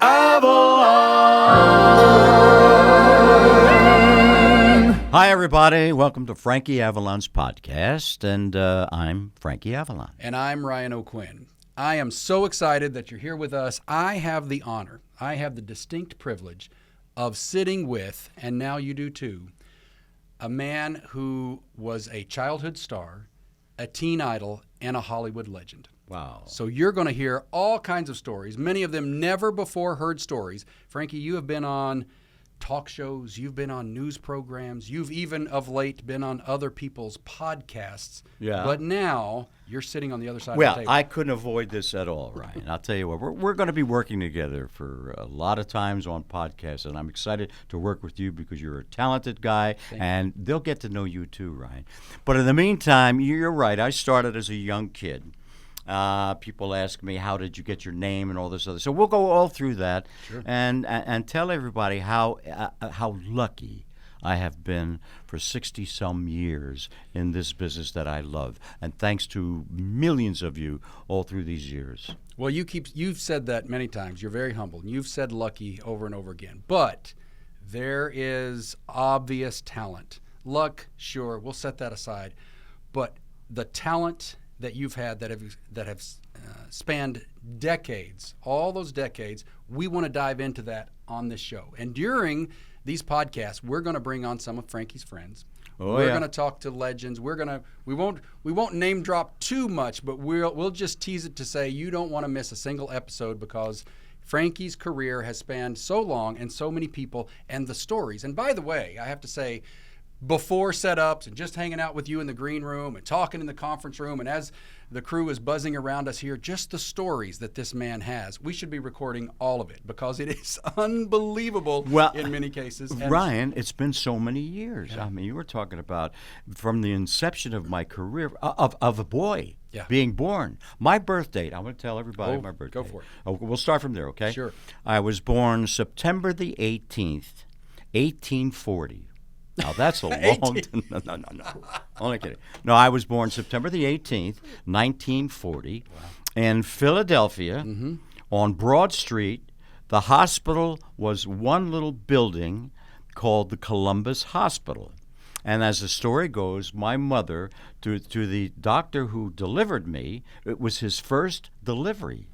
Avalon. Hi, everybody. Welcome to Frankie Avalon's podcast, and I'm Frankie Avalon. And I'm Ryan O'Quinn. I am so excited that you're here with us. I have the honor, I have the distinct privilege of sitting with, and now you do too, a man who was a childhood star, a teen idol, and a Hollywood legend. Wow. So you're going to hear all kinds of stories, many of them never before heard stories. Frankie, you have been on talk shows, you've been on news programs, you've even of late been on other people's podcasts. Yeah. But now you're sitting on the other side of the table. Well, I couldn't avoid this at all, Ryan. I'll tell you what, we're going to be working together for a lot of times on podcasts, and I'm excited to work with you because you're a talented guy, and they'll get to know you too, Ryan. But in the meantime, you're right. I started as a young kid. People ask me, how did you get your name and all this other. So we'll go all through that. Sure. and tell everybody how lucky I have been for 60-some years in this business that I love. And thanks to millions of you all through these years. Well, you've said that many times. You're very humble. And you've said lucky over and over again. But there is obvious talent. Luck, sure, we'll set that aside. But the talent that you've had that have spanned decades, all those decades, we want to dive into that on this show. And during these podcasts, we're going to bring on some of Frankie's friends. We're going to talk to legends. We won't name drop too much, but we'll just tease it to say you don't want to miss a single episode because Frankie's career has spanned so long and so many people and the stories. And by the way, I have to say, before setups and just hanging out with you in the green room and talking in the conference room, and as the crew is buzzing around us here, just the stories that this man has, we should be recording all of it because it is unbelievable in many cases. And Ryan, it's been so many years. Yeah. I mean, you were talking about from the inception of my career, of a boy being born. My birth date, I want to tell everybody my birth date. Go for it. Oh, we'll start from there, okay? Sure. I was born September the 18th, 1840. Now, that's a long time. No. Only kidding. No, I was born September the 18th, 1940, in Philadelphia on Broad Street. The hospital was one little building called the Columbus Hospital. And as the story goes, my mother, to the doctor who delivered me, it was his first delivery.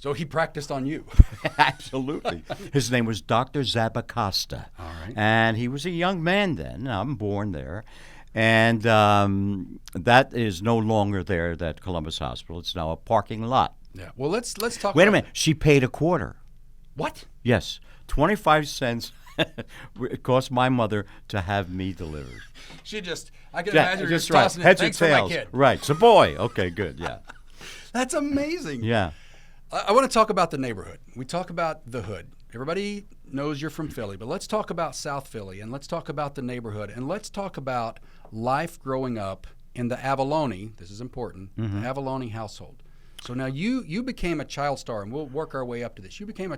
So he practiced on you. Absolutely. His name was Dr. Zabacosta. All right. And he was a young man then. I'm born there. And that is no longer there, that Columbus Hospital. It's now a parking lot. Yeah. Well, let's talk Wait a minute. She paid a quarter. What? Yes. 25 cents it cost my mother to have me delivered. I can imagine her just tossing Heads it. Thanks or tails. for my kid. Right. It's a boy. Okay, good. Yeah. That's amazing. Yeah. I want to talk about the neighborhood. We talk about the hood. Everybody knows you're from Philly, but let's talk about South Philly, and let's talk about the neighborhood, and let's talk about life growing up in the Avalon. This is important, the Avalon household. So now you became a child star, and we'll work our way up to this. You became a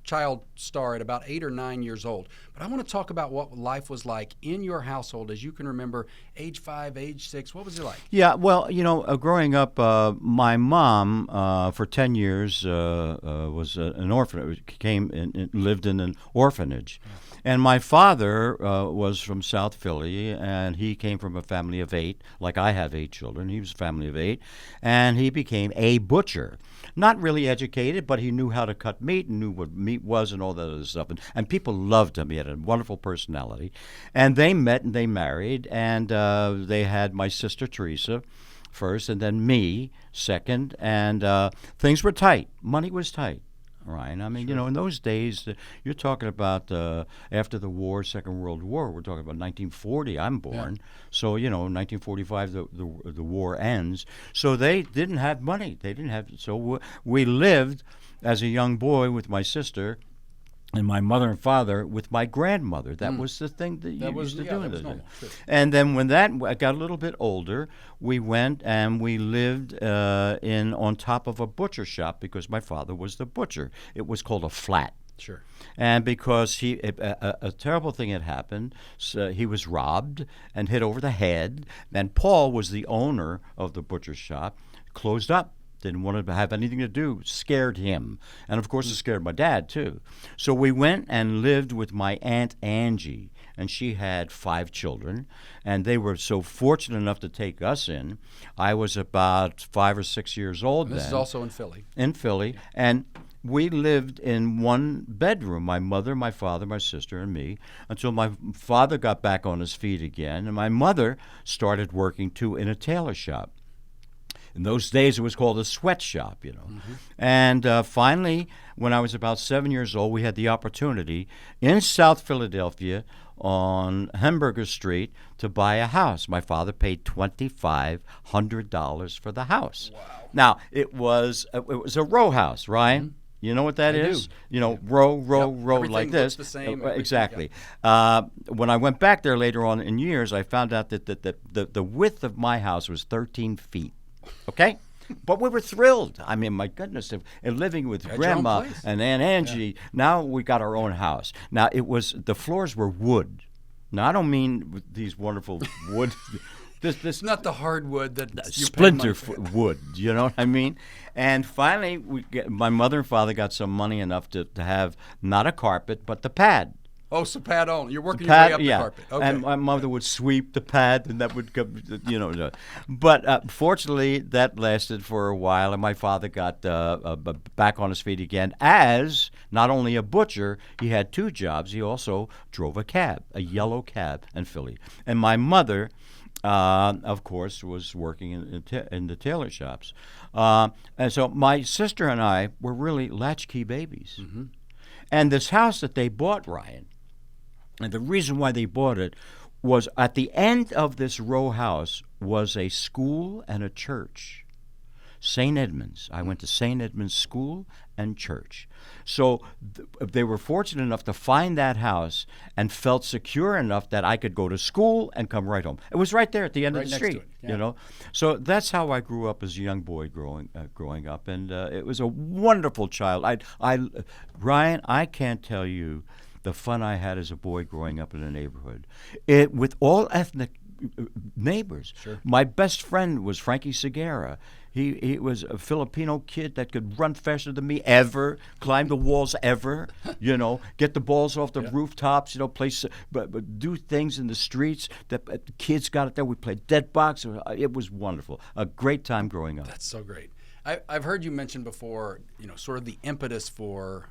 child star at about 8 or 9 years old. But I want to talk about what life was like in your household as you can remember, age 5, age 6. What was it like? Yeah, well, growing up, my mom for 10 years was an orphan. Came and lived in an orphanage. And my father was from South Philly, and he came from a family of 8, like I have 8 children. He was a family of 8, and he became a butcher. Not really educated, but he knew how to cut meat and knew what meat was and all that other stuff. And people loved him. He had a wonderful personality. And they met and they married, and they had my sister Teresa first, and then me second. And things were tight. Money was tight. Right. I mean, in those days, you're talking about after the war, Second World War. We're talking about 1940. I'm born. Yeah. So, 1945, the war ends. So they didn't have money. So we lived as a young boy with my sister and my mother and father with my grandmother. That was the thing that you used to do. That was normal. Sure. And then when I got a little bit older, we went and we lived on top of a butcher shop because my father was the butcher. It was called a flat. Sure. And because a terrible thing had happened, so he was robbed and hit over the head. And Paul was the owner of the butcher shop, closed up. didn't want to have anything to do, scared him. And, of course, it scared my dad, too. So we went and lived with my Aunt Angie, and she had 5 children, and they were so fortunate enough to take us in. I was about 5 or 6 years old then. This is also in Philly. In Philly, and we lived in one bedroom, my mother, my father, my sister, and me, until my father got back on his feet again, and my mother started working, too, in a tailor shop. In those days, it was called a sweatshop, you know. And finally, when I was about 7 years old, we had the opportunity in South Philadelphia on Hamburger Street to buy a house. My father paid $2,500 for the house. Wow. Now, it was a row house, Ryan. You know what that is? Do. You know, row, Everything like this. looks the same, Exactly. When I went back there later on in years, I found out that the width of my house was 13 feet. Okay? But we were thrilled. I mean, my goodness, living with Grandma and Aunt Angie, now we got our own house. Now, the floors were wood. Now, I don't mean these wonderful wood. This not the hardwood that you splinter wood, you know what I mean? And finally, my mother and father got some money enough to have not a carpet, but the pad. Oh, so pad only. You're working your way up the carpet. Okay. And my mother would sweep the pad, and that would come, you know. But fortunately, that lasted for a while, and my father got back on his feet again as not only a butcher, he had 2 jobs. He also drove a cab, a yellow cab in Philly. And my mother, of course, was working in the tailor shops. And so my sister and I were really latchkey babies. And this house that they bought, Ryan, and the reason why they bought it was at the end of this row house was a school and a church. St. Edmund's. I went to St. Edmund's School and church. So they were fortunate enough to find that house and felt secure enough that I could go to school and come right home. It was right there at the end of the street, you know. So that's how I grew up as a young boy growing up, and it was a wonderful child. Ryan, I can't tell you the fun I had as a boy growing up in a neighborhood. With all ethnic neighbors. Sure. My best friend was Frankie Segura. He was a Filipino kid that could run faster than me ever, climb the walls ever, you know, get the balls off the rooftops, you know, do things in the streets that kids got it there. We played dead box. It was wonderful. A great time growing up. That's so great. I've heard you mention before, you know, sort of the impetus for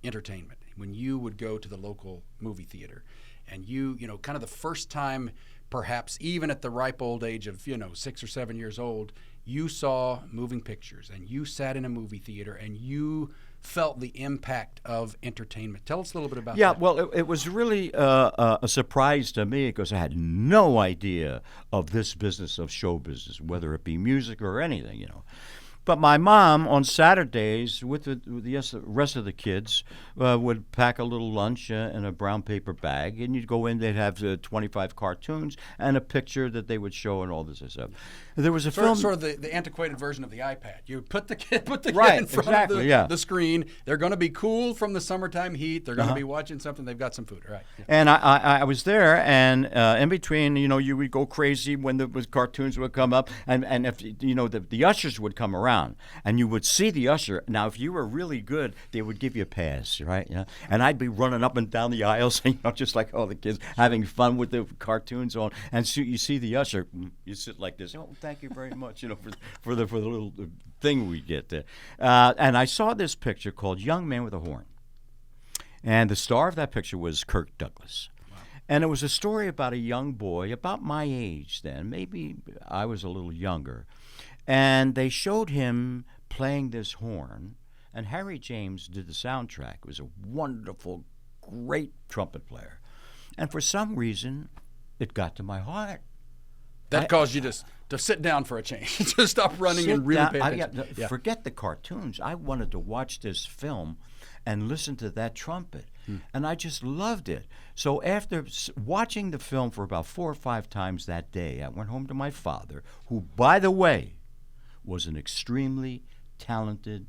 entertainment. When you would go to the local movie theater and you know, kind of the first time, perhaps even at the ripe old age of, 6 or 7 years old, you saw moving pictures and you sat in a movie theater and you felt the impact of entertainment. Tell us a little bit about that. Yeah, well, it was really a surprise to me because I had no idea of this business of show business, whether it be music or anything, you know. But my mom on Saturdays with the rest of the kids would pack a little lunch in a brown paper bag, and you'd go in. They'd have 25 cartoons and a picture that they would show and all this stuff. There was a film, sort of the antiquated version of the iPad. You put the kid right, in front exactly, of the screen. They're going to be cool from the summertime heat. They're going to be watching something. They've got some food, right? Yeah. And I was there, and in between, you would go crazy when the cartoons would come up, and if the ushers would come around. And you would see the usher. Now, if you were really good, they would give you a pass, right? And I'd be running up and down the aisles, just like all the kids, having fun with the cartoons on. And so you see the usher, you sit like this. Oh, thank you very much, for the little thing we get there. And I saw this picture called "Young Man with a Horn," and the star of that picture was Kirk Douglas. Wow. And it was a story about a young boy, about my age then. Maybe I was a little younger. And they showed him playing this horn, and Harry James did the soundtrack. It was a wonderful, great trumpet player. And for some reason, it got to my heart. That caused you to sit down for a change, to stop running and really pay attention. Forget the cartoons. I wanted to watch this film and listen to that trumpet. And I just loved it. So after watching the film for about 4 or 5 times that day, I went home to my father, who, by the way, was an extremely talented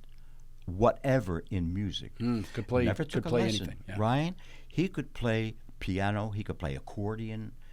whatever in music. Could play. Never took could a play lesson. anything. Yeah. Ryan, he could play piano. He could play accordion.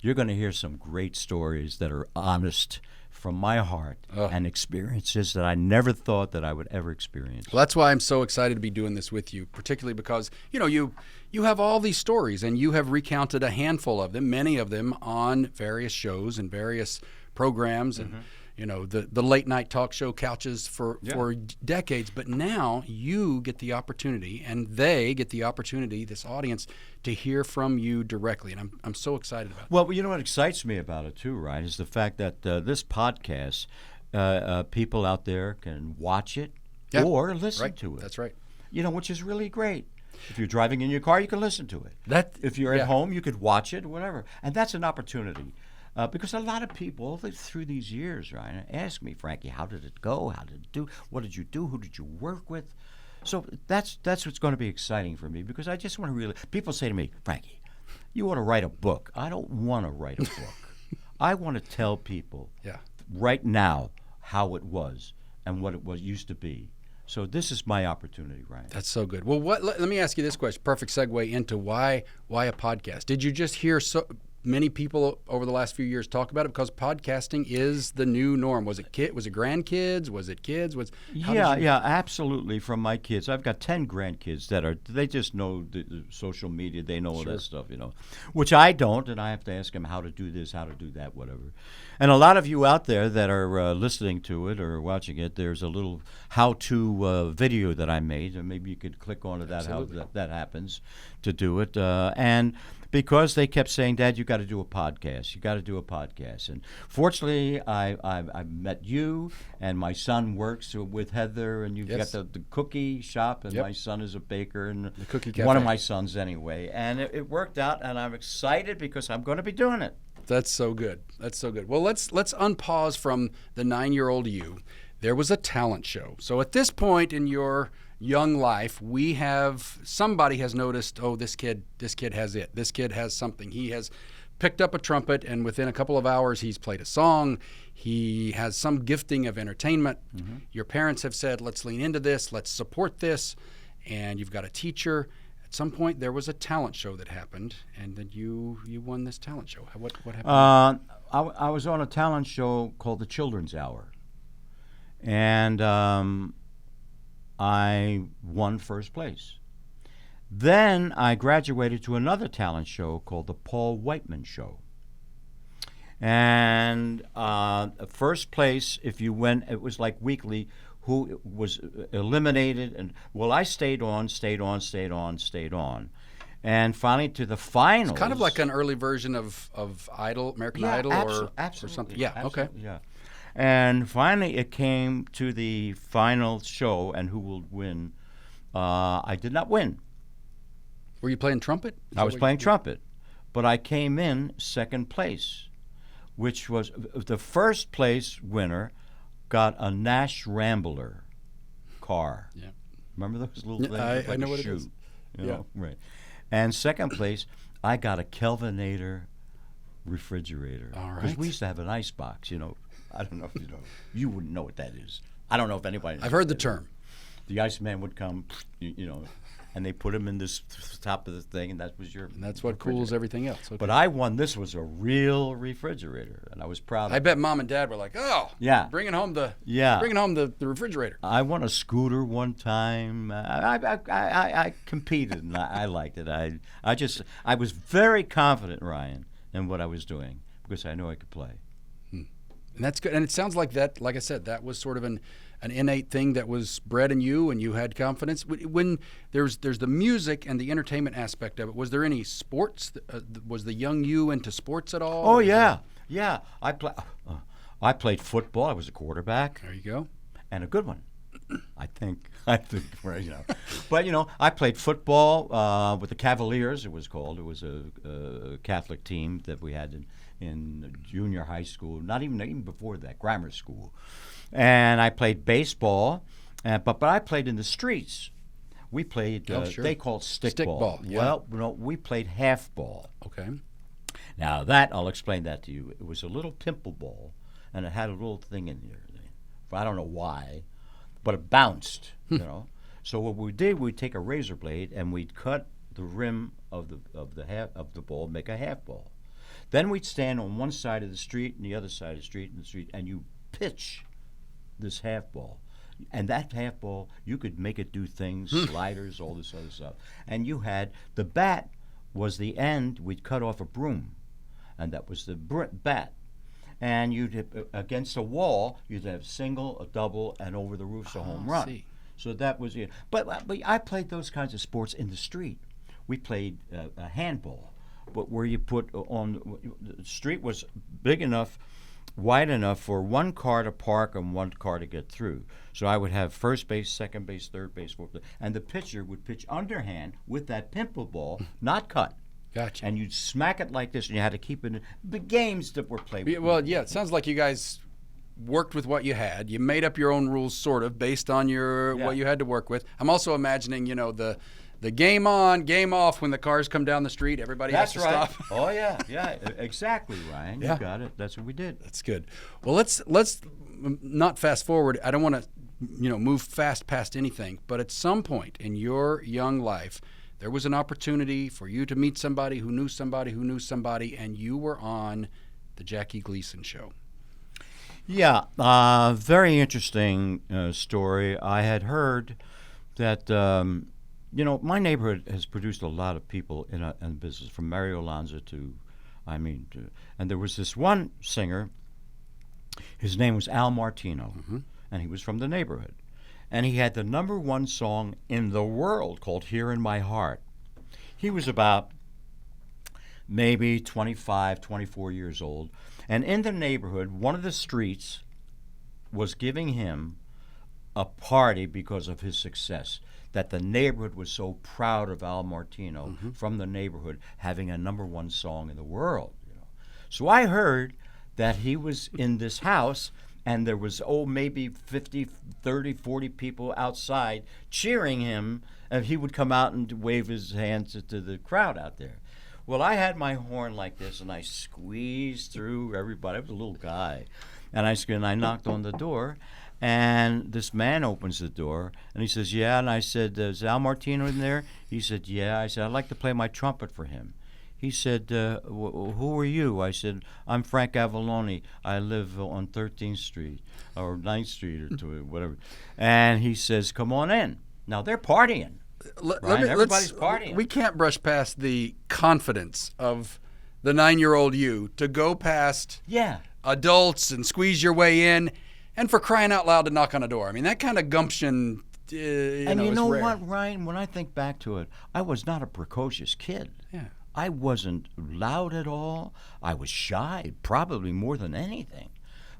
you're going to hear some great stories that are honest from my heart and experiences that I never thought that I would ever experience. Well, that's why I'm so excited to be doing this with you, particularly because, you have all these stories and you have recounted a handful of them, many of them on various shows and various programs and the late night talk show couches for decades. But now you get the opportunity, and they get the opportunity, this audience, to hear from you directly. And I'm so excited about it. Well, you know what excites me about it too, Ryan, is the fact that this podcast, people out there can watch it or listen to it. That's right. Which is really great. If you're driving in your car, you can listen to it. If you're at home, you could watch it, whatever. And that's an opportunity. Because a lot of people through these years, Ryan, ask me, Frankie, how did it go? How did it do? What did you do? Who did you work with? So that's what's going to be exciting for me, because I just want to really. People say to me, Frankie, you want to write a book? I don't want to write a book. I want to tell people right now how it was and what it used to be. So this is my opportunity, Ryan. That's so good. Well, let me ask you this question. Perfect segue into why a podcast? Did you just hear so many people over the last few years talk about it? Because podcasting is the new norm. Was it grandkids? Was it kids? Yeah, absolutely. From my kids, I've got 10 grandkids they just know the social media. They know all that stuff, which I don't, and I have to ask them how to do this, how to do that, whatever. And a lot of you out there that are listening to it or watching it, there's a little how-to video that I made, and maybe you could click onto that. Absolutely. How that happens to do it, and. Because they kept saying, Dad, you got to do a podcast. You got to do a podcast. And fortunately, I met you, and my son works with Heather, and you've got the cookie shop, and my son is a baker, and the cookie cafe. One of my sons anyway. And it worked out, and I'm excited because I'm going to be doing it. That's so good. That's so good. Well, let's unpause from the 9-year-old you. There was a talent show. So at this point in your young life, somebody has noticed, this kid has it. This kid has something. He has picked up a trumpet, and within a couple of hours, he's played a song. He has some gifting of entertainment. Mm-hmm. Your parents have said, let's lean into this, let's support this, and you've got a teacher. At some point, there was a talent show that happened, and then you won this talent show. What happened? I was on a talent show called the Children's Hour, and I won first place. Then I graduated to another talent show called the Paul Whiteman Show. And first place, if you went, it was like weekly, who was eliminated. And I stayed on. And finally to the finals. It's kind of like an early version of Idol, American Idol, or something. Yeah, okay. Yeah. And finally, it came to the final show, and who will win. I did not win. Were you playing trumpet? I was playing trumpet, but I came in second place, which was the first place winner got a Nash Rambler car. Yeah. Remember those little things? I know what it is. Right. And second place, I got a Kelvinator refrigerator. All right. Because we used to have an ice box, I don't know if you know. You wouldn't know what that is. I don't know if anybody knows. I've heard the term. The Iceman would come, and they put him in this top of the thing, and that was your. And that's what cools everything else. Okay. But I won. This was a real refrigerator, and I was proud of it. I bet Mom and Dad were like, "Oh, bringing home the refrigerator." I won a scooter one time. I competed, and I liked it. I was very confident, Ryan, in what I was doing because I knew I could play. And that's good. And it sounds like that, like I said, that was sort of an innate thing that was bred in you, and you had confidence. When there's the music and the entertainment aspect of it, was there any sports? Was the young you into sports at all? Oh, yeah. Yeah. I played football. I was a quarterback. There you go. And a good one. I think, But, I played football with the Cavaliers, it was called. It was a Catholic team that we had in junior high school, not even before that, grammar school. And I played baseball, but I played in the streets. We played, they called stickball. Yeah. Well, no, we played half ball. Okay. Now, I'll explain that to you. It was a little pimple ball, and it had a little thing in there. I don't know why, but it bounced, So what we did, we'd take a razor blade, and we'd cut the rim of the ball, make a half ball. Then we'd stand on one side of the street and the other side of the street and you pitch this half ball. And that half ball, you could make it do things, sliders, all this other stuff. And you had the bat was the end. We'd cut off a broom, and that was the bat. And you'd hit, against a wall, you'd have single, a double, and over the roof's a home run. See. So that was it. But I played those kinds of sports in the street. We played a handball, but where you put on the street was big enough, wide enough for one car to park and one car to get through. So I would have first base, second base, third base, fourth base, and the pitcher would pitch underhand with that pimple ball, not cut. Gotcha. And you'd smack it like this, and you had to keep it in the games that were played. Well, yeah, it sounds like you guys worked with what you had. You made up your own rules, sort of, based on what you had to work with. I'm also imagining, the game on, game off when the cars come down the street. Everybody has to stop. Oh yeah, exactly, Ryan. You got it. That's what we did. That's good. Well, let's not fast forward. I don't want to, move fast past anything. But at some point in your young life, there was an opportunity for you to meet somebody who knew somebody who knew somebody, and you were on the Jackie Gleason show. Yeah, very interesting story. I had heard that. My neighborhood has produced a lot of people in business, from Mario Lanza and there was this one singer. His name was Al Martino, and he was from the neighborhood, and he had the #1 song in the world called "Here in My Heart." He was about maybe 25, 24 years old, and in the neighborhood, one of the streets was giving him a party because of his success. That the neighborhood was so proud of Al Martino from the neighborhood having a #1 song in the world. So I heard that he was in this house, and there was maybe 50, 30, 40 people outside cheering him, and he would come out and wave his hands to the crowd out there. Well, I had my horn like this, and I squeezed through everybody. I was a little guy, and I knocked on the door. And this man opens the door, and he says, "Yeah." And I said, "Is Al Martino in there?" He said, "Yeah." I said, "I'd like to play my trumpet for him." He said, "Who are you?" I said, "I'm Frank Avalon. I live on 13th Street or 9th Street or whatever." And he says, "Come on in." Now they're partying. Everybody's partying. We can't brush past the confidence of the 9-year-old you to go past adults and squeeze your way in. And for crying out loud to knock on a door. I mean, that kind of gumption, and you know rare. what, Ryan? When I think back to it, I was not a precocious kid. Yeah. I wasn't loud at all. I was shy, probably more than anything.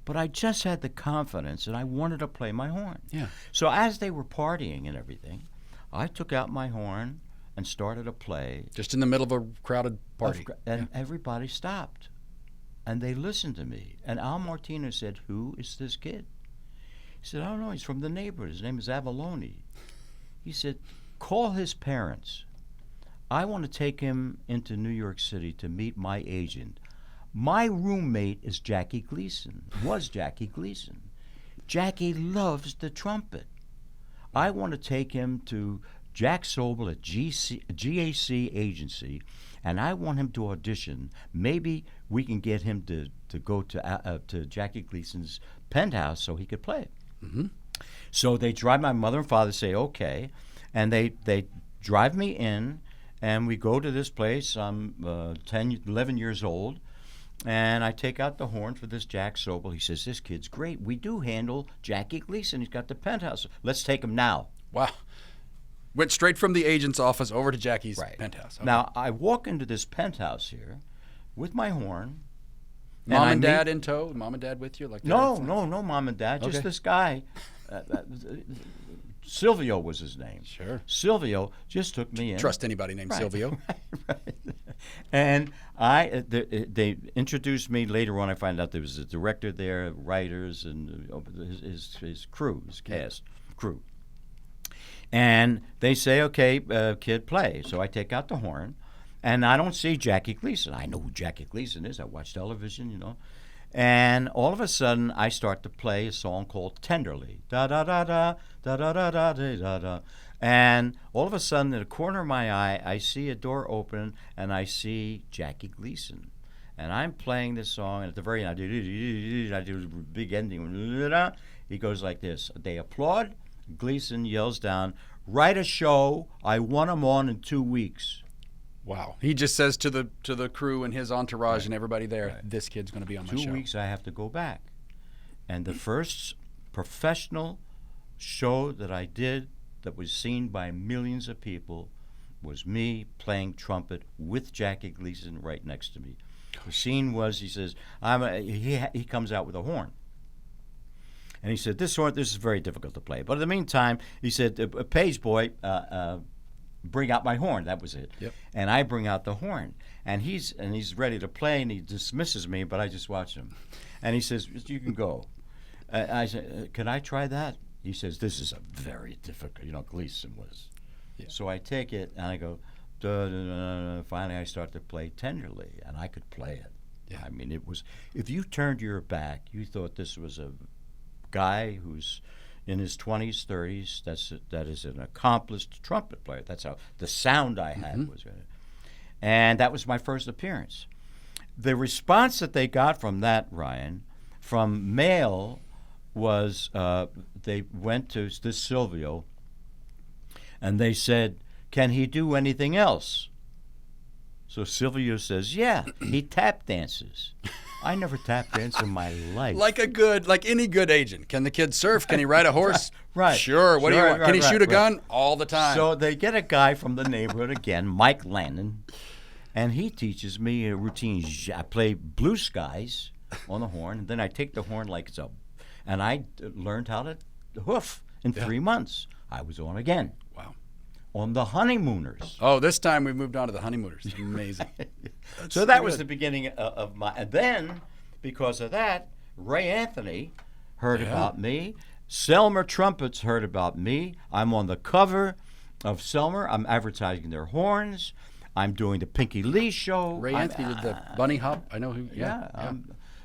But I just had the confidence, and I wanted to play my horn. Yeah. So as they were partying and everything, I took out my horn and started to play. Just in the middle of a crowded party. And everybody stopped. And they listened to me. And Al Martino said, "Who is this kid?" He said, "I don't know. He's from the neighborhood. His name is Avalon." He said, "Call his parents. I want to take him into New York City to meet my agent. My roommate is Jackie Gleason, was Jackie Gleason. Jackie loves the trumpet. I want to take him to Jack Sobel at GAC Agency, and I want him to audition. Maybe we can get him to go to Jackie Gleason's penthouse so he could play." So they drive, my mother and father say, "Okay," and they drive me in, and we go to this place. I'm 11 years old, and I take out the horn for this Jack Sobel. He says, "This kid's great. We do handle Jackie Gleason. He's got the penthouse. Let's take him now." Wow. Went straight from the agent's office over to Jackie's penthouse. Okay. Now, I walk into this penthouse here with my horn. Mom and dad in tow? Mom and dad with you? No, mom and dad. Just this guy. Silvio was his name. Sure. Silvio just took me in. Trust anybody named Silvio. Right. And they introduced me. Later on, I find out there was a director there, writers, and his crew, his cast, crew. And they say, "Okay, kid, play." So I take out the horn, and I don't see Jackie Gleason. I know who Jackie Gleason is. I watch television, And all of a sudden, I start to play a song called "Tenderly." Da da da da da da da da da da. And all of a sudden, in the corner of my eye, I see a door open, and I see Jackie Gleason. And I'm playing this song, and at the very end, I do the big ending. He goes like this. They applaud. Gleason yells down, "Write a show. I want them on in 2 weeks." Wow. He just says to the crew and his entourage and everybody there, this kid's going to be on my show. 2 weeks I have to go back. And the first professional show that I did that was seen by millions of people was me playing trumpet with Jackie Gleason right next to me. The scene was, he says, he comes out with a horn. And he said, this is very difficult to play. But in the meantime, he said, page boy, bring out my horn. That was it. Yep. And I bring out the horn. And he's ready to play, and he dismisses me, but I just watch him. And he says, you can go. I said, can I try that? He says, this is a very difficult, Gleason was. Yeah. So I take it, and I go, duh, duh, duh, duh. Finally I start to play tenderly, and I could play it. Yeah. I mean, it was, if you turned your back, you thought this was a guy who's in his 20s, 30s, that is an accomplished trumpet player. That's how the sound I had was. And that was my first appearance. The response that they got from that, Ryan, from mail was they went to this Silvio, and they said, can he do anything else? So Silvio says, yeah, he tap dances. I never tap danced in my life. Like any good agent. Can the kid surf? Can he ride a horse? Right. Sure. What do you want? Can he shoot a gun? All the time. So they get a guy from the neighborhood again, Mike Lannon, and he teaches me a routine. I play Blue Skies on the horn, and then I take the horn like it's and I learned how to hoof in 3 months. I was on again. Wow. On the Honeymooners. Oh, this time we've moved on to the Honeymooners. Amazing. So that was the beginning of my. And then, because of that, Ray Anthony heard about me. Selmer Trumpets heard about me. I'm on the cover of Selmer. I'm advertising their horns. I'm doing the Pinky Lee show. Ray Anthony did the Bunny Hop. I know who. Yeah.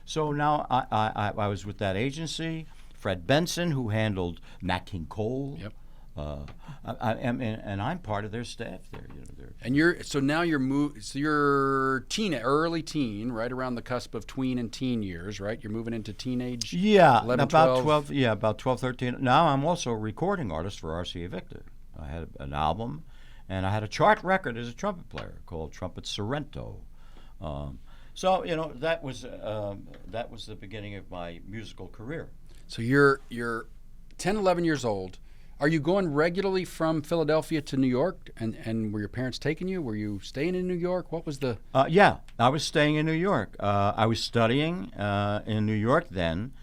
So now I was with that agency. Fred Benson, who handled Nat King Cole. Yep. And I'm part of their staff there. And you're early teen, right around the cusp of tween and teen years, right? You're moving into teenage. Yeah, 11, about 12. 12. Yeah, about 12, 13. Now I'm also a recording artist for RCA Victor. I had an album, and I had a chart record as a trumpet player called Trumpet Sorrento. So that was the beginning of my musical career. So you're 10, 11 years old. Are you going regularly from Philadelphia to New York? And were your parents taking you? Were you staying in New York? What was the... Yeah, I was staying in New York. I was studying in New York then,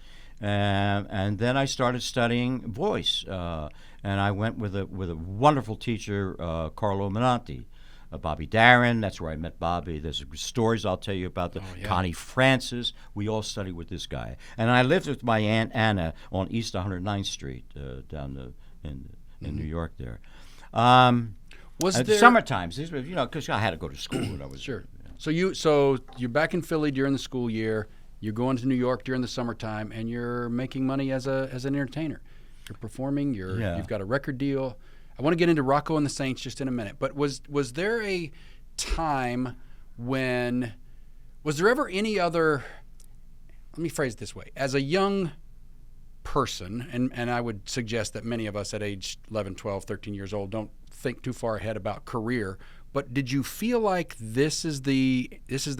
and then I started studying voice. And I went with a wonderful teacher, Carlo Menanti. Bobby Darin, that's where I met Bobby. There's stories I'll tell you about. Connie Francis. We all studied with this guy. And I lived with my Aunt Anna on East 109th Street down in New York there. Was there... Summer times, because I had to go to school when I was... Sure. So you're back in Philly during the school year. You're going to New York during the summertime, and you're making money as an entertainer. You're performing. You've got a record deal. I want to get into Rocco and the Saints just in a minute, but was there a time when, was there ever any other, let me phrase it this way, as a young person, and I would suggest that many of us at age 11, 12, 13 years old don't think too far ahead about career, but did you feel like this is the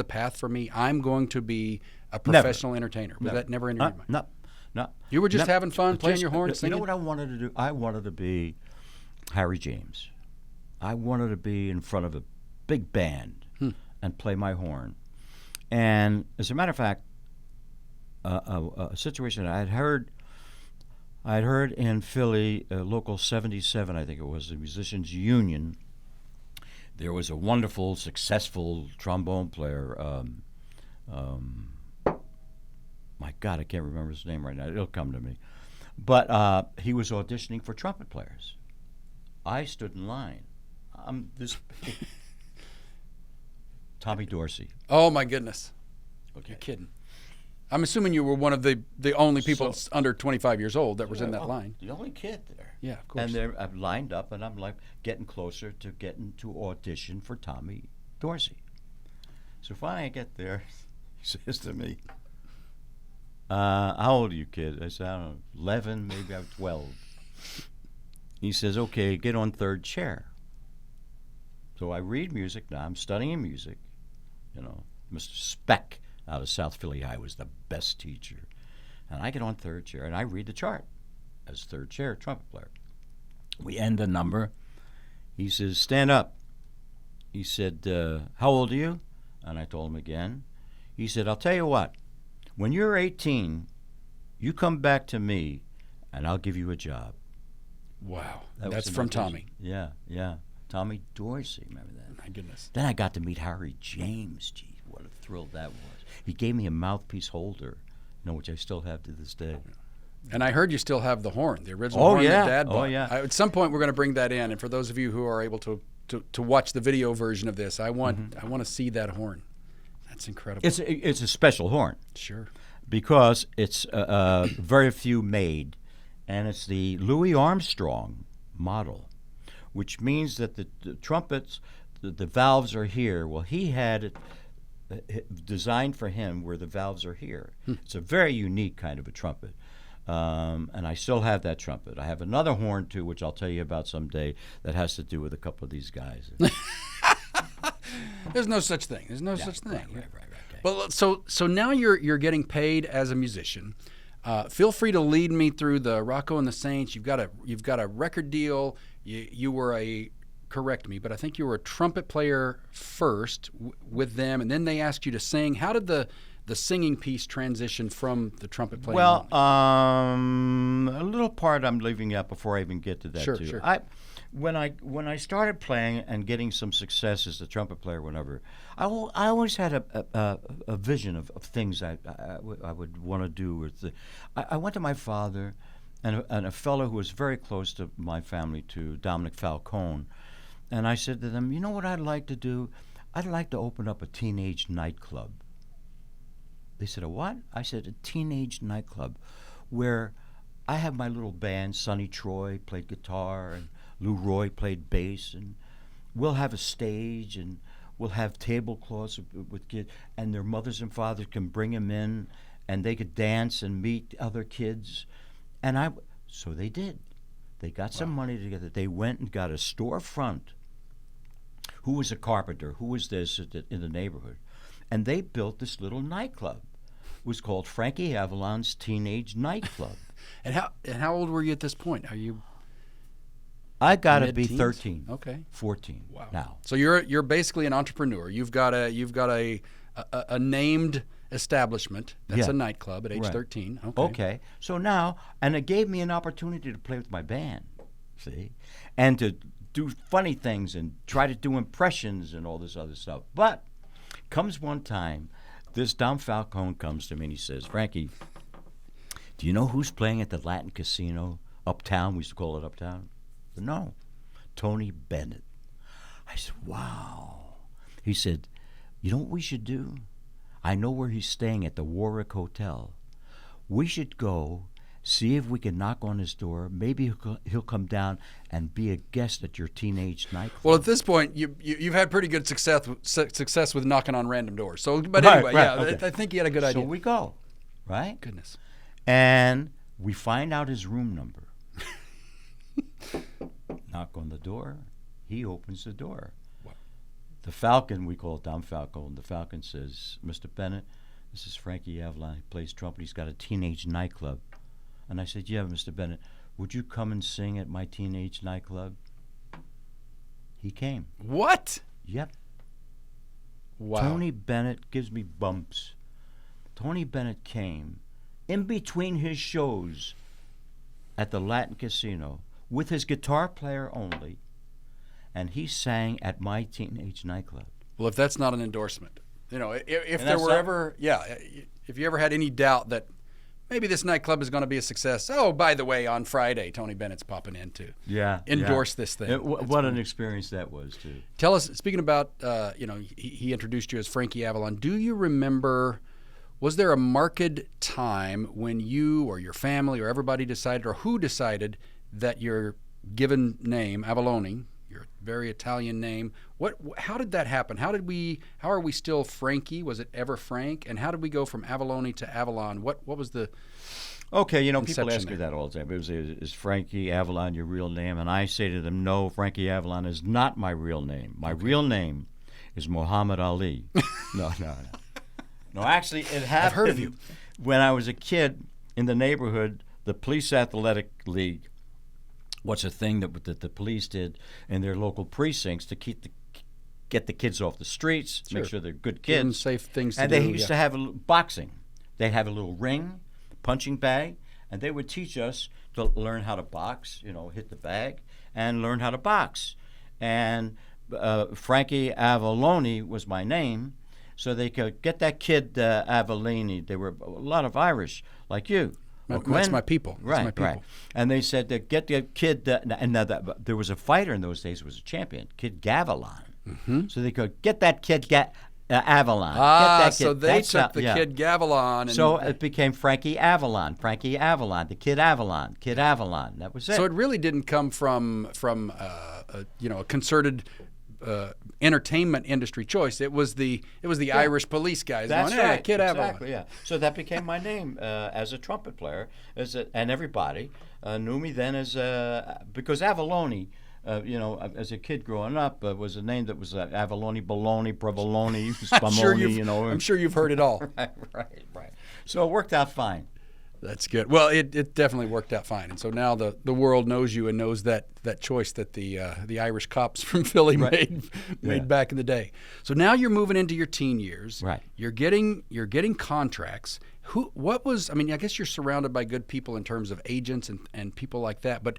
path for me? I'm going to be a professional entertainer. Was that never entered your mind? No. You were just having fun, playing your horn, singing? You know what I wanted to do? I wanted to be Harry James. I wanted to be in front of a big band and play my horn. And as a matter of fact, a situation I had heard in Philly, local 77, I think it was, the Musicians Union. There was a wonderful, successful trombone player. My God, I can't remember his name right now. It'll come to me. But he was auditioning for trumpet players. I stood in line. I'm this big. Tommy Dorsey. Oh, my goodness. Okay. You're kidding. I'm assuming you were one of the only people under 25 years old that was in that line. The only kid there. Yeah, of course. And I've lined up, and I'm like getting closer to getting to audition for Tommy Dorsey. So finally I get there, He says to me, how old are you, kid? I said, I don't know, 11, maybe I'm 12. He says, okay, get on third chair. So I read music now. I'm studying music. You know, Mr. Speck out of South Philly High was the best teacher. And I get on third chair, and I read the chart as third chair trumpet player. We end the number. He says, stand up. He said, how old are you? And I told him again. He said, I'll tell you what. When you're 18, you come back to me, and I'll give you a job. Wow. That That's was from amazing. Tommy. Yeah, yeah. Tommy Dorsey, remember that? My goodness. Then I got to meet Harry James. Gee, what a thrill that was. He gave me a mouthpiece holder, which I still have to this day. And I heard you still have the horn, the original horn that Dad bought. Oh, yeah. At some point, we're going to bring that in. And for those of you who are able to watch the video version of this, I want to see that horn. That's incredible. It's a special horn. Sure. Because it's very few made, and it's the Louis Armstrong model, which means that the trumpets, the valves are here. Well, he had it designed for him where the valves are here. It's a very unique kind of a trumpet. And I still have that trumpet. I have another horn, too, which I'll tell you about someday, that has to do with a couple of these guys. There's no such thing. There's no such thing. Right. Well, so now you're getting paid as a musician. Feel free to lead me through the Rocco and the Saints. You've got a record deal. You were correct me, but I think you were a trumpet player first with them, and then they asked you to sing. How did the singing piece transition from the trumpet playing? Well, a little part I'm leaving out before I even get to that too. Sure. When I started playing and getting some success as a trumpet player, whenever I always had a vision of things I would want to do. I went to my father and a fellow who was very close to my family, to Dominic Falcone, and I said to them, you know what I'd like to do? I'd like to open up a teenage nightclub. They said, a what? I said, a teenage nightclub where I have my little band. Sonny Troy played guitar, and Lou Roy played bass, and we'll have a stage, and we'll have tablecloths with kids, and their mothers and fathers can bring them in, and they could dance and meet other kids. So they did. They got some money together. They went and got a storefront. Who was a carpenter? Who was this in the neighborhood? And they built this little nightclub. It was called Frankie Avalon's Teenage Nightclub. And how old were you at this point? Are you? I got to be Mid-teens? 13. Okay. 14. Wow. Now. So you're basically an entrepreneur. You've got a named establishment that's a nightclub at age 13. Okay. So now, and it gave me an opportunity to play with my band, see, and to do funny things and try to do impressions and all this other stuff. But comes one time, this Dom Falcone comes to me and he says, Frankie, do you know who's playing at the Latin Casino uptown? We used to call it uptown. But no, Tony Bennett. I said, wow. He said, you know what we should do? I know where he's staying at the Warwick Hotel. We should go see if we can knock on his door. Maybe he'll come down and be a guest at your teenage nightclub. Well, at this point, you've had pretty good success with knocking on random doors. So, but anyway, okay. I think you had a good idea. So we go, right? Goodness. And we find out his room number. Knock on the door. He opens the door. Wow. The Falcon, we call it Dom Falcone. The Falcon says, Mr. Bennett, this is Frankie Avalon. He plays trumpet. He's got a teenage nightclub. And I said, yeah, Mr. Bennett, would you come and sing at my teenage nightclub? He came. What? Yep. Wow. Tony Bennett gives me bumps. Tony Bennett came in between his shows at the Latin Casino with his guitar player only, and he sang at my teenage nightclub. Well, if that's not an endorsement, if there were ever, if you ever had any doubt that maybe this nightclub is going to be a success. Oh, by the way, on Friday, Tony Bennett's popping in to endorse this thing. What an experience that was, too. Tell us, speaking about, he introduced you as Frankie Avalon. Do you remember, was there a marked time when you or your family or everybody decided, or who decided that your given name, Avalone, You're a very Italian name. How did that happen? How are we still Frankie? Was it ever Frank? And how did we go from Avalone to Avalon? What was the Okay, people conception ask me there? that all the time. Is Frankie Avalon your real name? And I say to them, no, Frankie Avalon is not my real name. My real name is Muhammad Ali. No. No, actually, it happened. I've heard of you. When I was a kid in the neighborhood, the police athletic league was a thing that the police did in their local precincts to get the kids off the streets, Sure. make sure they're good Give them kids. safe things to And do. they used to have boxing. They'd have a little ring, punching bag, and they would teach us to learn how to box, hit the bag, and learn how to box. And Frankie Avalon was my name, so they could get that kid Avalini. They were a lot of Irish, like you. That's my people. That's Right, my people. right. And they said to get the kid, there was a fighter in those days who was a champion, Kid Gavilan. Mm-hmm. So they could get that kid Avalon. Get that kid. So they took the Kid Gavilan. And so it became Frankie Avalon, the Kid Avalon, That was it. So it really didn't come from a concerted entertainment industry choice. It was the Irish police guys That's going, right. Kid Avalon. Exactly, yeah. So that became my name as a trumpet player, and everybody knew me then as because Avalone. As a kid growing up, was a name that was Avalone, Bologna, Provolone, Spumoni. I'm sure you've heard it all. Right. So it worked out fine. That's good. Well, it definitely worked out fine, and so now the world knows you and knows that choice that the Irish cops from Philly made back in the day. So now you're moving into your teen years. Right. You're getting contracts. I guess you're surrounded by good people in terms of agents and people like that, but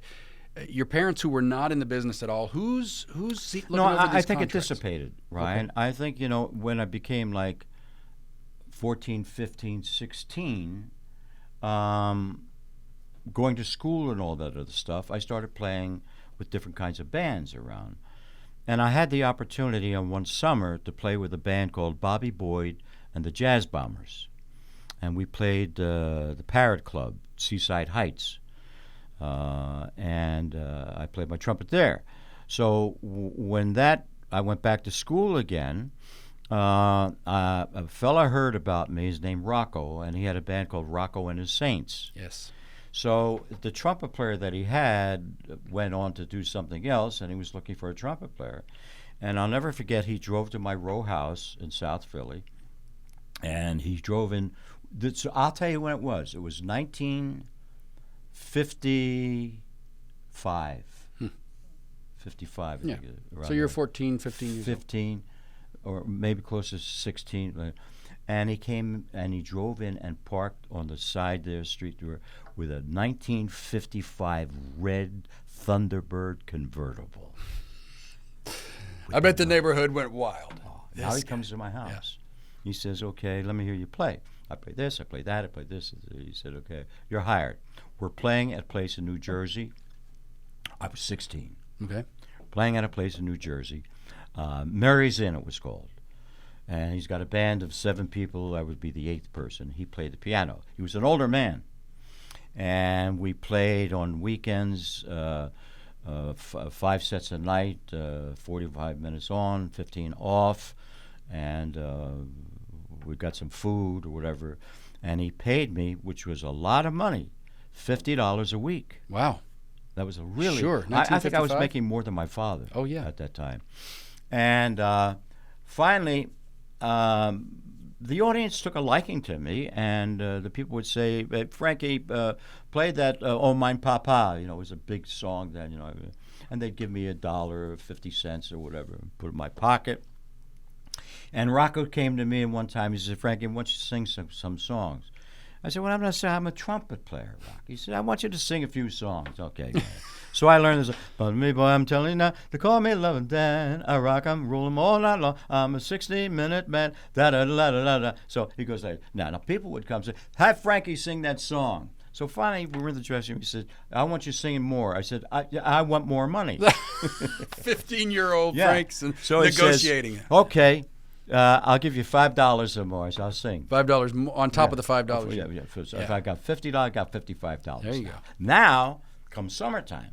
your parents who were not in the business at all, who's looking over these contracts? I think it dissipated, Ryan. Okay. I think, when I became like 14, 15, 16, going to school and all that other stuff, I started playing with different kinds of bands around. And I had the opportunity on one summer to play with a band called Bobby Boyd and the Jazz Bombers. And we played the Parrot Club, Seaside Heights. And I played my trumpet there. So when I went back to school again, a fella heard about me. His name Rocco, and he had a band called Rocco and his Saints. Yes. So the trumpet player that he had went on to do something else, and he was looking for a trumpet player. And I'll never forget, he drove to my row house in South Philly, and he drove in. I'll tell you when it was. It was 1955. 55. Yeah. So you're 14, 15 years 15, or maybe close to 16. And he came and he drove in and parked on the side of the street with a 1955 red Thunderbird convertible. I bet the neighborhood went wild. Now he comes to my house. Yeah. He says, okay, let me hear you play. I play this, I play that, I play this. He said, okay, you're hired. We're playing at a place in New Jersey. I was 16. Okay. Playing at a place in New Jersey. Mary's Inn, it was called. And he's got a band of 7 people. I would be the 8th person. He played the piano. He was an older man. And we played on weekends, 5 sets a night, 45 minutes on, 15 off. And we got some food or whatever. And he paid me, which was a lot of money, $50 a week. Wow. That was a really... Sure. I think I was making more than my father. Oh, yeah. At that time. And finally, the audience took a liking to me, and the people would say, Frankie, play that Oh Mine Papa. It was a big song then, and they'd give me $1 or 50 cents or whatever, and put it in my pocket. And Rocco came to me one time. He said, Frankie, why don't you sing some songs? I said, well, I'm going to say I'm a trumpet player, Rock. He said, I want you to sing a few songs. Okay. So I learned this. But me, boy, I'm telling you now, they call me Lovin' Dan. I rock, I'm rolling all night long. I'm a 60-minute man. Da-da-da-da-da-da. So he goes like, now people would come and say, have Frankie sing that song. So finally, we were in the dressing room. He said, I want you singing more. I said, I want more money. 15-year-old Frank's so negotiating it. Okay. I'll give you $5 or more, so I'll sing. $5 on top of the $5. Yeah. So if I got $50, I got $55. There you go. Now, come summertime,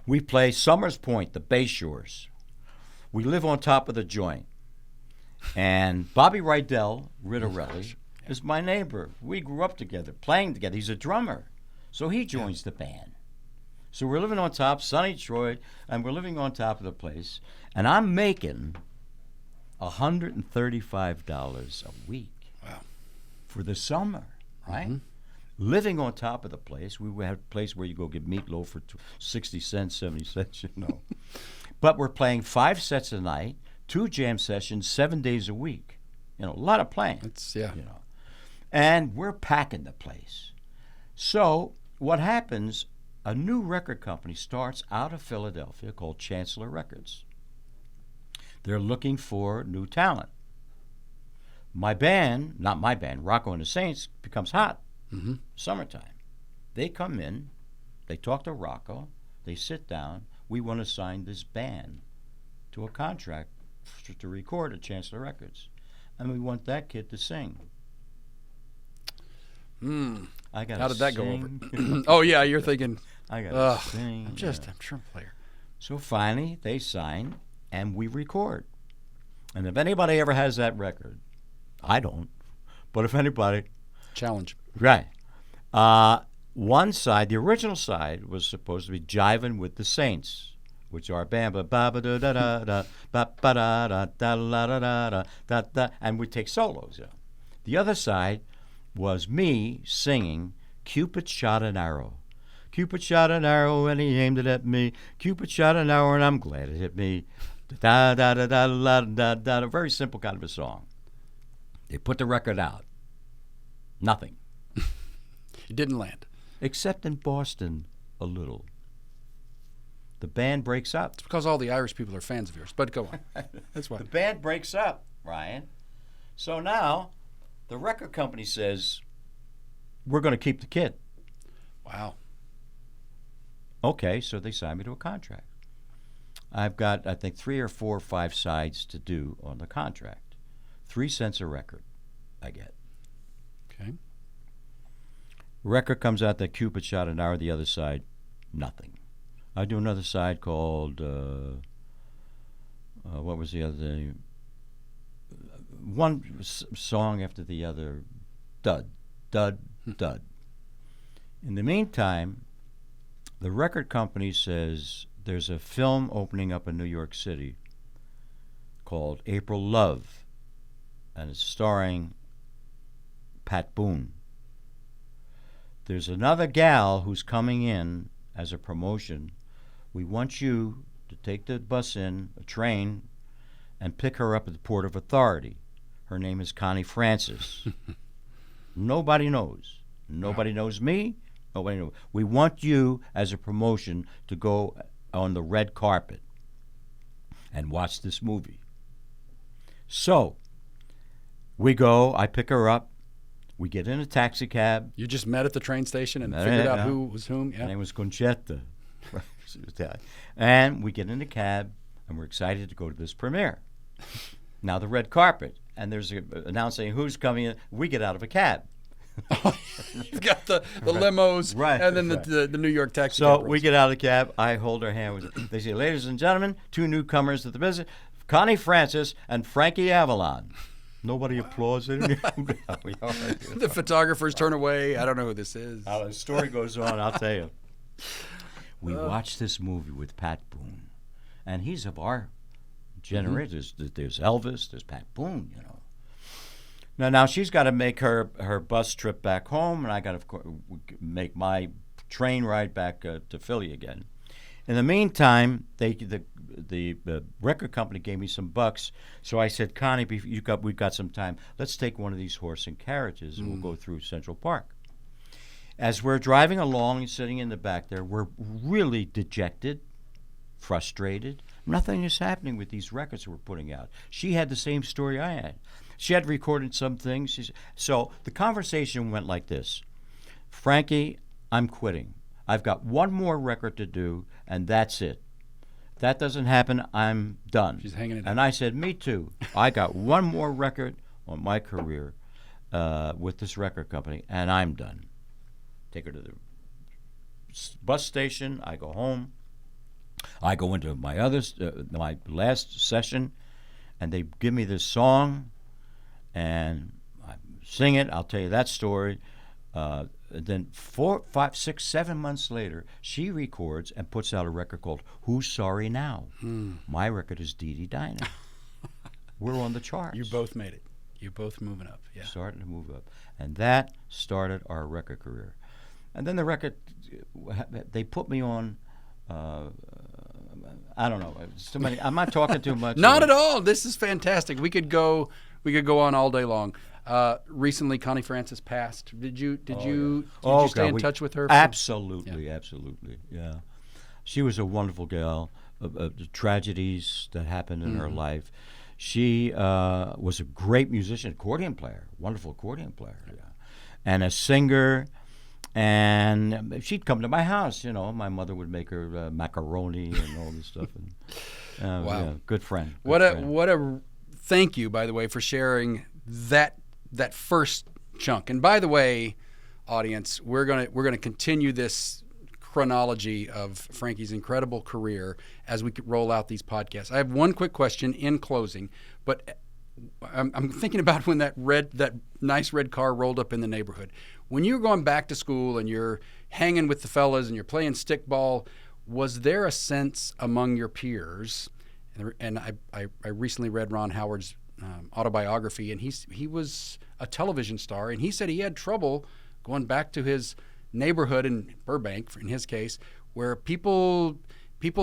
We play Summers Point, the Bay Shores. We live on top of the joint. And Bobby Rydell, Rittarelli, is my neighbor. We grew up together, playing together. He's a drummer. So he joins the band. So we're living on top, sunny Troy, and we're living on top of the place. And I'm making $135 a week. Wow. For the summer, right? Living on top of the place. We have a place where you go get meatloaf for 60 cents, 70 cents, you know. But we're playing 5 sets a night, 2 jam sessions, 7 days a week. You know, a lot of playing. It's, yeah. You know. And we're packing the place. So what happens, a new record company starts out of Philadelphia called Chancellor Records. They're looking for new talent. My band, not my band, Rocco and the Saints, becomes hot. Summertime. They come in, they talk to Rocco, they sit down. We want to sign this band to a contract to record at Chancellor Records. And we want that kid to sing. I got. How did that go over? Oh, yeah, you're thinking, I got to sing. I'm a trumpet player. So finally, they sign, and we record. And if anybody ever has that record, I don't, but if anybody... Challenge. Right. One side, the original side, was supposed to be jiving with the Saints, which are bam ba ba ba da da da da ba ba da da da la da da da da, and we take solos. Yeah. The other side was me singing "Cupid shot an arrow." Cupid shot an arrow and he aimed it at me. Cupid shot an arrow and I'm glad it hit me. Da da da da da da da. A very simple kind of a song. They put the record out. Nothing. It didn't land. Except in Boston, a little. The band breaks up. It's because all the Irish people are fans of yours. But go on. That's why. The band breaks up, Ryan. So now the record company says, we're going to keep the kid. Wow. Okay, so they signed me to a contract. I've got, I think, 3 or 4 or 5 sides to do on the contract. 3 cents a record I get. Okay. Record comes out that Cupid shot an arrow, the other side, nothing. I do another side called, what was the other thing? One song after the other, dud, dud, dud. In the meantime, the record company says there's a film opening up in New York City called April Love, and it's starring Pat Boone. There's another gal who's coming in as a promotion. We want you to take the bus in, a train, and pick her up at the Port of Authority. Her name is Connie Francis. Nobody knows. Nobody knows me. Nobody knows. We want you as a promotion to go on the red carpet and watch this movie. So we go. I pick her up. We get in a taxi cab. You just met at the train station and figured out who was whom? Yeah. Her name was Conchetta. And we get in the cab, and we're excited to go to this premiere. Now the red carpet, and there's an announcing who's coming in. We get out of a cab. You've got the limos, right, and then right. the New York taxi. So cab we get out of the cab. I hold her hand. They say, ladies and gentlemen, 2 newcomers to the business, Connie Francis and Frankie Avalon. Nobody applauds it. The photographers turn away. I don't know who this is. How the story goes on, I'll tell you. We watched this movie with Pat Boone, and he's of our generation. There's Elvis, there's Pat Boone, you know. Now she's got to make her bus trip back home, and I got to make my train ride back to Philly again. In the meantime, the record company gave me some bucks, so I said, Connie, we've got some time. Let's take one of these horse and carriages, and we'll go through Central Park. As we're driving along and sitting in the back there, we're really dejected, frustrated. Nothing is happening with these records we're putting out. She had the same story I had. She had recorded some things. So the conversation went like this. Frankie, I'm quitting. I've got one more record to do, and that's it. If that doesn't happen, I'm done. She's hanging it up. And I said, me too. I got one more record on my career with this record company, and I'm done. Take her to the bus station. I go home. I go into my last session, and they give me this song, and I sing it. I'll tell you that story. Then 4, 5, 6, 7 months later, she records and puts out a record called "Who's Sorry Now." My record is Dee Dee Dinah. We're on the charts. You both made it. You're both moving up. Yeah. Starting to move up, and that started our record career. And then the record, they put me on. I don't know. So many. I'm not talking too much. Not at all. This is fantastic. We could go on all day long. Recently, Connie Francis passed. Did you stay in touch with her? Absolutely, absolutely. Yeah, she was a wonderful gal. The tragedies that happened in her life. She was a great musician, accordion player, wonderful accordion player, and a singer. And she'd come to my house. My mother would make her macaroni and all this stuff. And, wow, yeah, good friend. What a thank you, by the way, for sharing that first chunk. And by the way, audience, we're gonna continue this chronology of Frankie's incredible career as we roll out these podcasts. I have one quick question in closing, but I'm thinking about when that nice red car rolled up in the neighborhood. When you're going back to school and you're hanging with the fellas and you're playing stickball, was there a sense among your peers? And I recently read Ron Howard's autobiography, and he was a television star, and he said he had trouble going back to his neighborhood in Burbank, in his case, where people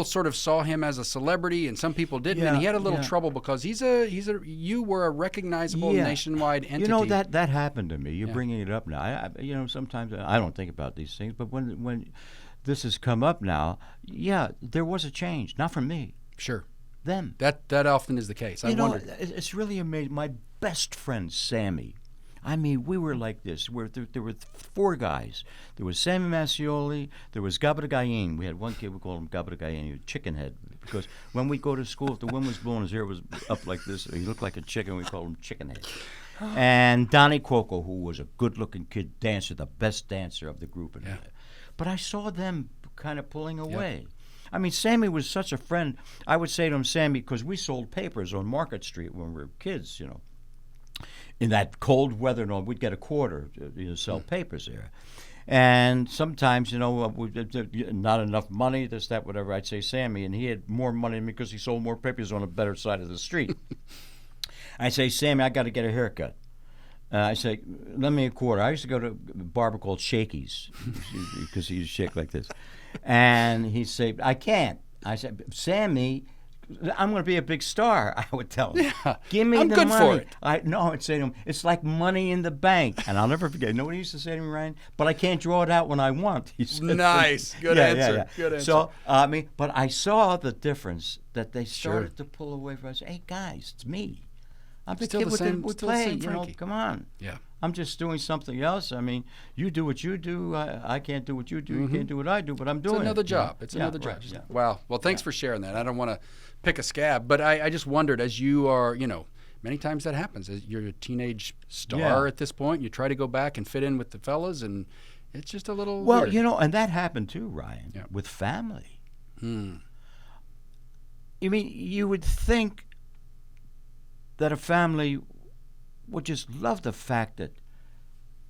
sort of saw him as a celebrity, and some people didn't, and he had a little trouble because you were a recognizable nationwide entity. That happened to me. You're bringing it up now. I sometimes I don't think about these things, but when this has come up now, there was a change. Not from me. Sure. Them. That often is the case. I wondered. It's really amazing. My best friend Sammy. I mean, we were like this. There were 4 guys. There was Sammy Mascioli. There was Gabadagayin. We had one kid, we called him Gabadagayin. He was chicken head. Because when we go to school, if the wind was blowing, his hair was up like this. He looked like a chicken. We called him chicken head. And Donnie Cuoco, who was a good-looking kid dancer, the best dancer of the group. But I saw them kind of pulling away. Yep. I mean, Sammy was such a friend. I would say to him, Sammy, because we sold papers on Market Street when we were kids, In that cold weather, we'd get a quarter to sell papers there. And sometimes, not enough money, this, that, whatever, I'd say Sammy, and he had more money than me because he sold more papers on a better side of the street. I'd say, Sammy, I got to get a haircut. I say, lend me a quarter. I used to go to a barber called Shakey's because he used to shake like this. And he'd say, I can't. I said, Sammy, I'm going to be a big star, I would tell him. Yeah, give me I'm the good money. for it. I'd say to him, it's like money in the bank. And I'll never forget. You know what he used to say to me, Ryan? But I can't draw it out when I want. He said, nice. Good answer. Good answer. So, but I saw the difference that they started to pull away from us. Hey, guys, it's me. I'm the kid with play. Come on. Yeah. I'm just doing something else. I mean, you do what you do. I can't do what you do. You can't do what I do, but I'm doing it. It's another job. It's another job. Right, yeah. Wow. Well, thanks for sharing that. I don't want to pick a scab, but I just wondered, as you are, many times that happens. As you're a teenage star at this point, you try to go back and fit in with the fellas, and it's just a little weird. And that happened too, Ryan, with family. I mean, you would think that a family would just love the fact that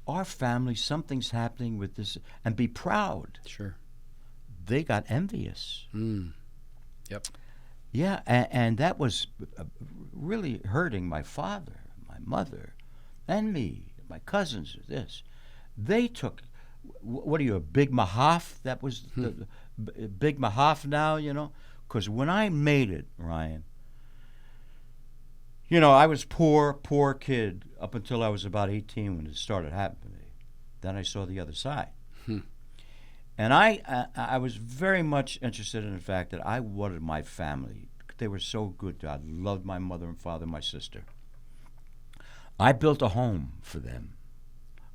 our family, something's happening with this, and be proud. Sure. They got envious. Yep. Yeah, and that was really hurting my father, my mother, and me, my cousins. They took, what are you, a big mahaf? That was the big mahaf now, Because when I made it, Ryan, I was poor kid up until I was about 18 when it started happening to me. Then I saw the other side. And I was very much interested in the fact that I wanted my family. They were so good. I loved my mother and father, my sister. I built a home for them.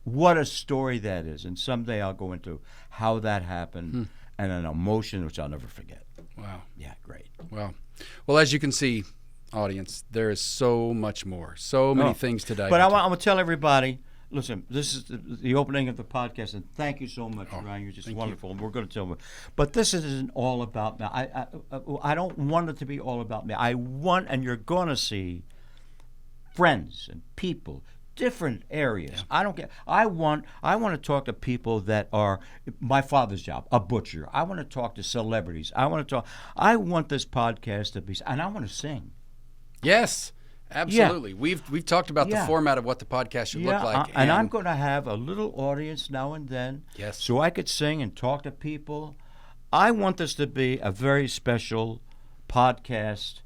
What a story that is. And someday I'll go into how that happened and an emotion which I'll never forget. Wow. Yeah, great. Wow. Well, as you can see, audience, there is so much more, so many things to dive But into. I'm going to tell everybody, Listen, this is the opening of the podcast, and thank you so much, Ryan. You're just wonderful, and we're going to tell them. But this isn't all about me. I don't want it to be all about me. I want, and you're going to see friends and people, different areas. Yeah. I don't get. I want to talk to people that are my father's job, a butcher. I want to talk to celebrities. I want this podcast to be, and I want to sing. Yes. Absolutely. Yeah. We've talked about the format of what the podcast should look like. And I'm going to have a little audience now and then, so I could sing and talk to people. I want this to be a very special podcast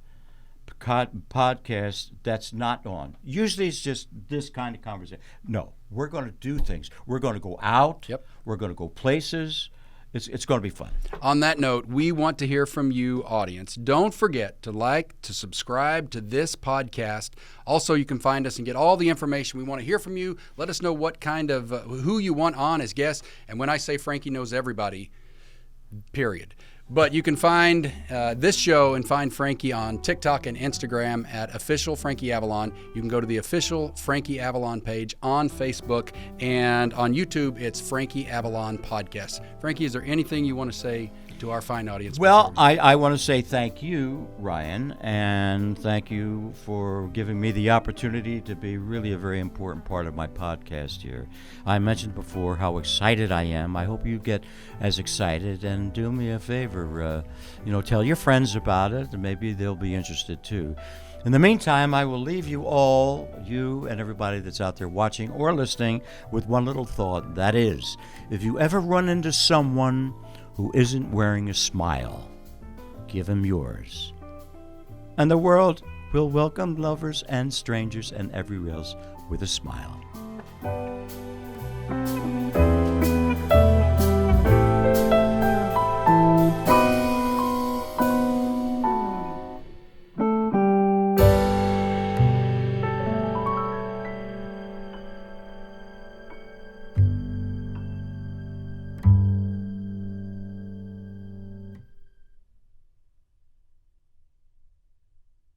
that's not on. Usually it's just this kind of conversation. No, we're going to do things. We're going to go out. Yep. We're going to go places. It's going to be fun. On that note, we want to hear from you, audience. Don't forget to like, to subscribe to this podcast. Also, you can find us and get all the information. We want to hear from you. Let us know what kind of, who you want on as guests. And when I say Frankie knows everybody, period. But you can find this show and find Frankie on TikTok and Instagram at official Frankie Avalon. You can go to the official Frankie Avalon page on Facebook, and on YouTube, it's Frankie Avalon Podcast. Frankie, is there anything you want to say to our fine audience? Well, I want to say thank you, Ryan, and thank you for giving me the opportunity to be really a very important part of my podcast here. I mentioned before how excited I am. I hope you get as excited, and do me a favor, tell your friends about it, and maybe they'll be interested too. In the meantime, I will leave you all, you and everybody that's out there watching or listening, with one little thought. That is, if you ever run into someone who isn't wearing a smile, give him yours. And the world will welcome lovers and strangers and everywhere else with a smile.